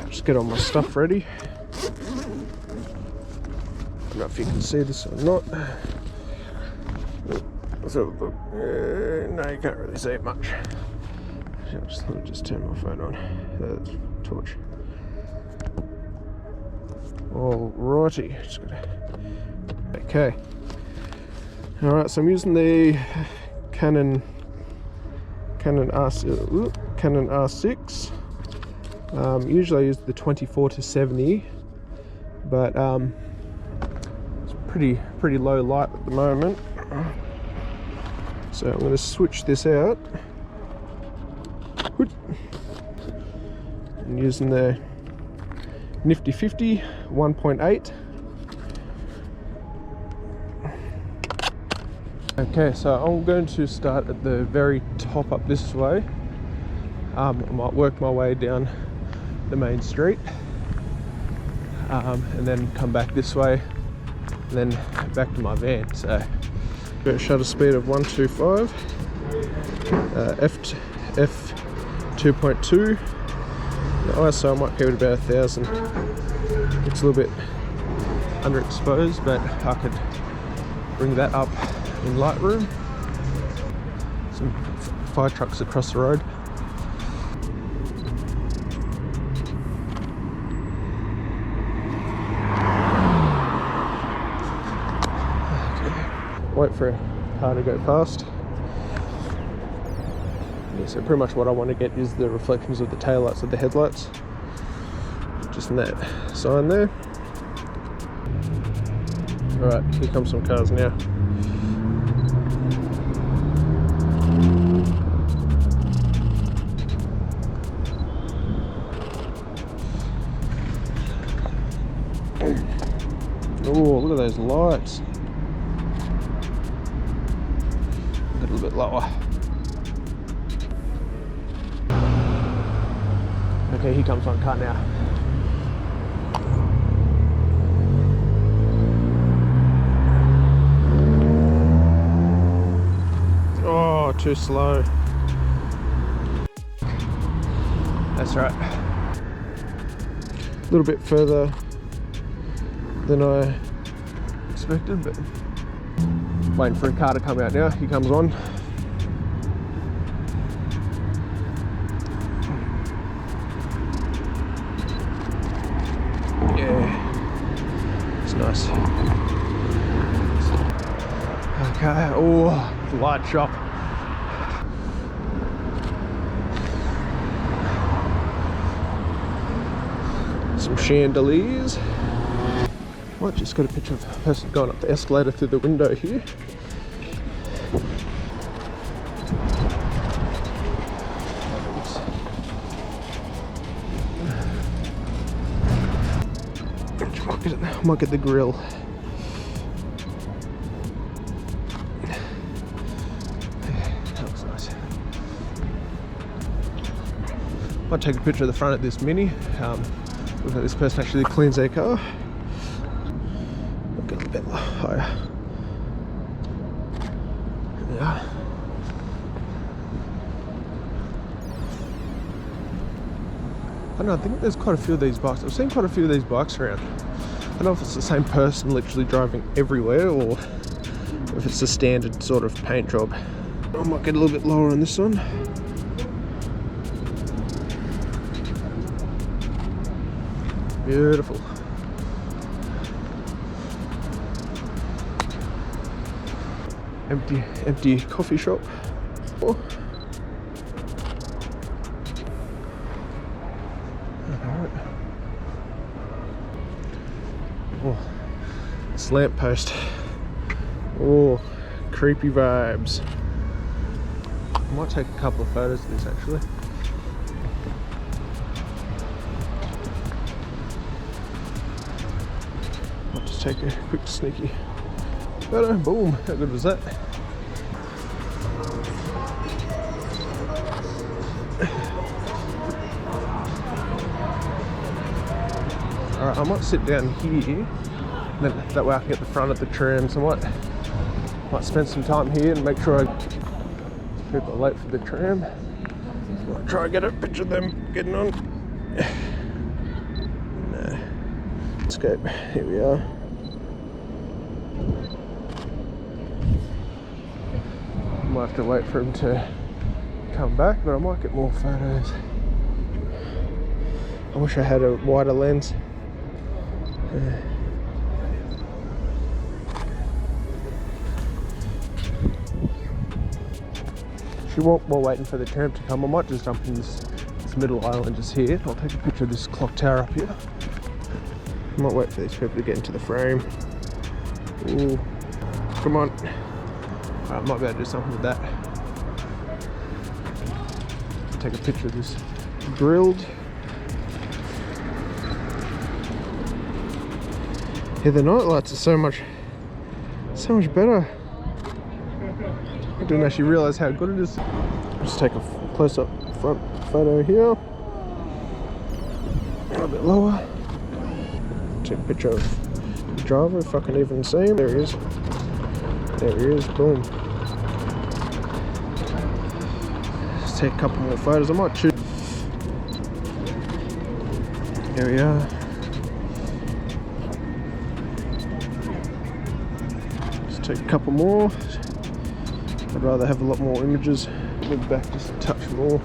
Just get all my stuff ready. I don't know if you can see this or not. So, no, you can't really see it much. Let me just turn my phone on. Torch. Alrighty. Okay. Alright, so I'm using the Canon R6. Usually I use the 24-70, but it's pretty low light at the moment. So I'm going to switch this out. I'm using the Nifty 50 1.8. Okay, so I'm going to start at the very top up this way. I might work my way down the main street, and then come back this way, and then back to my van. So shutter speed of 125, f2.2. The ISO I might keep it about 1000. It's a little bit underexposed, but I could bring that up in Lightroom. Some fire trucks across the road. Okay. Wait for a car to go past. Yeah, so pretty much what I want to get is the reflections of the taillights of the headlights. Just in that sign there. Alright, here comes some cars now. Oh, look at those lights. A little bit lower. Okay, here comes one car now. Oh, too slow. That's right. A little bit further than I expected, but waiting for a car to come out now. Here comes one. Yeah, it's nice. Okay, oh, light shop. Some chandeliers. Might just got a picture of a person going up the escalator through the window here. Might get the grill. That looks nice. Might take a picture of the front of this Mini. Look at this person actually cleans their car. Get a little bit higher. Yeah. I don't know, I think there's quite a few of these bikes. I've seen quite a few of these bikes around. I don't know if it's the same person literally driving everywhere or if it's a standard sort of paint job. I might get a little bit lower on this one. Beautiful. Empty coffee shop. Oh. Oh, this lamppost. Oh, creepy vibes. I might take a couple of photos of this actually. I'll just take a quick sneaky photo. Boom, how good was that? Alright, I might sit down here, then that way I can get the front of the tram. So I might spend some time here and make sure people are late for the tram. I'll try and get a picture of them getting on. No. Escape. Here we are. Might have to wait for him to come back, but I might get more photos. I wish I had a wider lens. While waiting for the tramp to come, I might just jump in this middle island just here. I'll take a picture of this clock tower up here. I might wait for these people to get into the frame. Ooh, come on. I might be able to do something with that. Take a picture of this grilled. Yeah, the night lights are so much better. I didn't actually realise how good it is. Just take a close-up front photo here. A little bit lower. Take a picture of the driver if I can even see him. There he is. There he is. Boom. Just take a couple more photos. I might shoot. There we are. Just take a couple more. I'd rather have a lot more images. Move back just a touch more.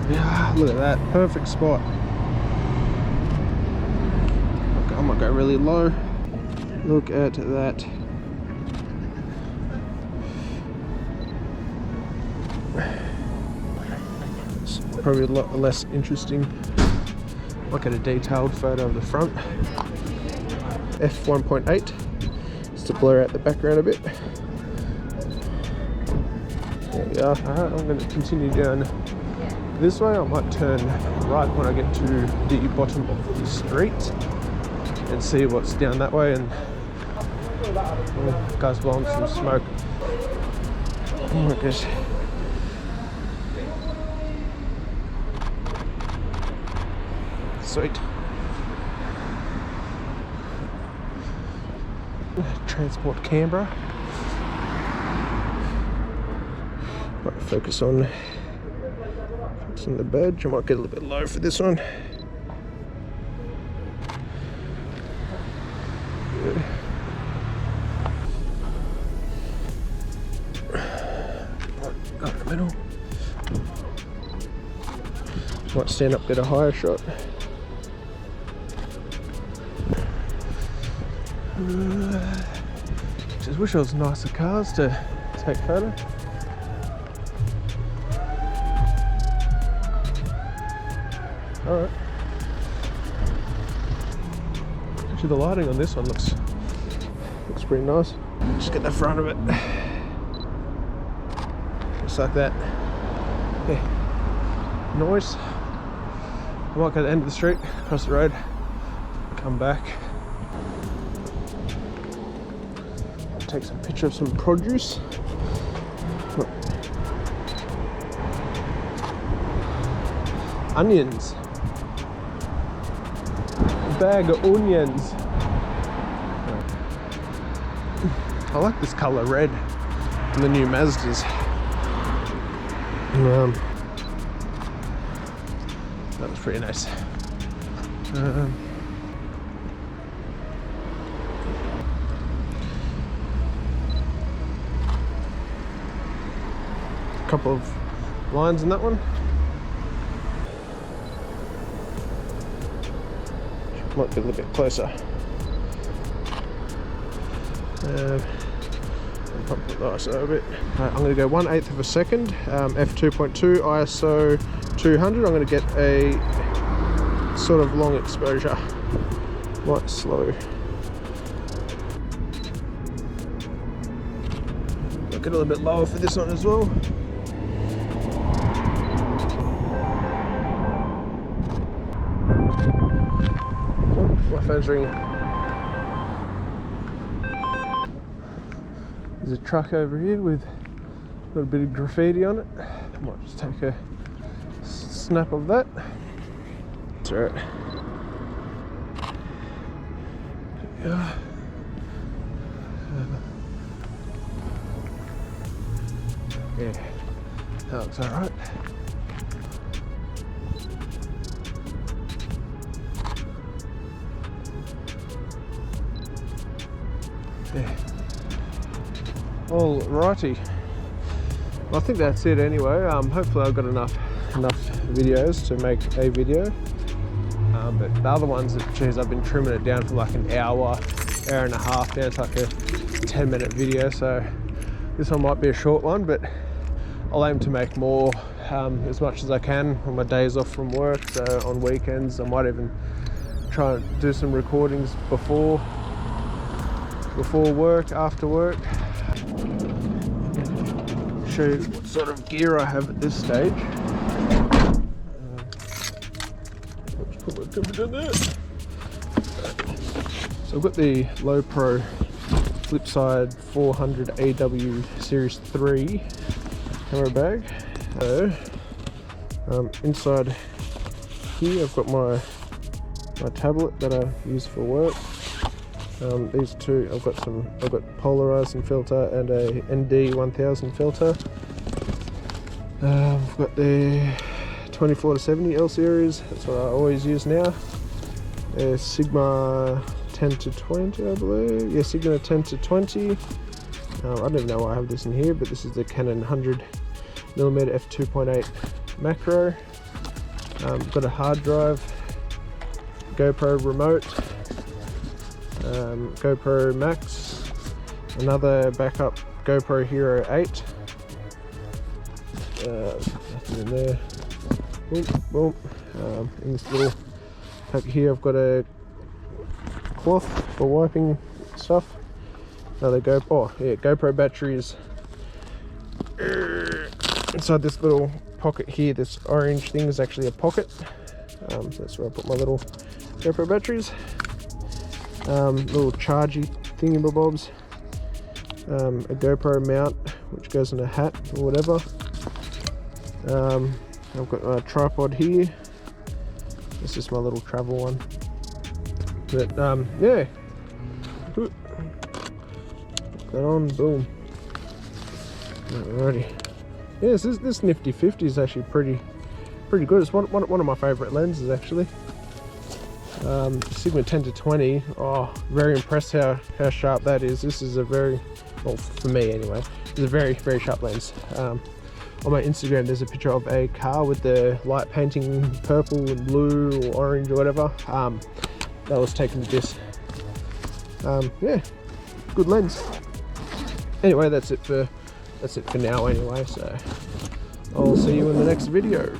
Yeah, look at that, perfect spot. Okay, I might go really low. Look at that. It's probably a lot less interesting. Look at a detailed photo of the front. f1.8. To blur out the background a bit. There we are. Alright, I'm going to continue down this way. I might turn right when I get to the bottom of the street and see what's down that way. And guys blowing some smoke. Oh my gosh. Sweet. Transport Canberra. Might focus on the badge. I might get a little bit low for this one. Good. Got in the middle. Might stand up, get a higher shot. Just wish there was nicer cars to take photo. Alright. Actually the lighting on this one looks pretty nice. Just get the front of it. Just like that. Yeah. Nice. I might go to the end of the street, across the road, come back. Take some picture of some produce. Onions. A bag of onions. I like this color red in the new Mazdas. That was pretty nice. Couple of lines in that one. Might be a little bit closer. Pump the ISO a bit. Right, I'm going to go 1/8 of a second, f2.2, ISO 200. I'm going to get a sort of long exposure. Might slow. Look a little bit lower for this one as well. My phone's ringing. There's a truck over here with a little bit of graffiti on it. I might just take a snap of that. That's alright. Yeah. Yeah. That looks alright. Yeah. Alrighty. Well, I think that's it anyway. Hopefully I've got enough videos to make a video. But the other ones, geez, I've been trimming it down from like an hour and a half down to like a 10-minute video. So this one might be a short one, but I'll aim to make more as much as I can on my days off from work. So on weekends, I might even try and do some recordings before work, after work. Show you what sort of gear I have at this stage. Let's put my camera down there. So I've got the Low Pro Flipside 400 AW Series 3 camera bag. So inside here I've got my tablet that I use for work. These two, I've got polarizing filter and a ND 1000 filter. I've got the 24-70 L series, that's what I always use now. Sigma 10-20, I believe. Yeah, Sigma 10-20. I don't even know why I have this in here, but this is the Canon 100mm f2.8 macro. Got a hard drive, GoPro remote, GoPro Max, another backup GoPro Hero 8. Nothing in there. Boom, boom. In this little pack here, I've got a cloth for wiping stuff. Another GoPro batteries. Inside this little pocket here, this orange thing is actually a pocket. So that's where I put my little GoPro batteries. Little chargy thingamabobs. A GoPro mount which goes in a hat or whatever. I've got a tripod here. This is my little travel one. But yeah, good. Put that on, boom. Alrighty. Yeah, this nifty 50 is actually pretty good. It's one of my favourite lenses actually. Sigma 10-20. Oh, very impressed how sharp that is. This is a very, well, for me anyway, it's a very sharp lens. On my Instagram there's a picture of a car with the light painting purple and blue or orange or whatever. That was taken with this. Yeah, good lens. Anyway, that's it for now anyway, so I'll see you in the next video.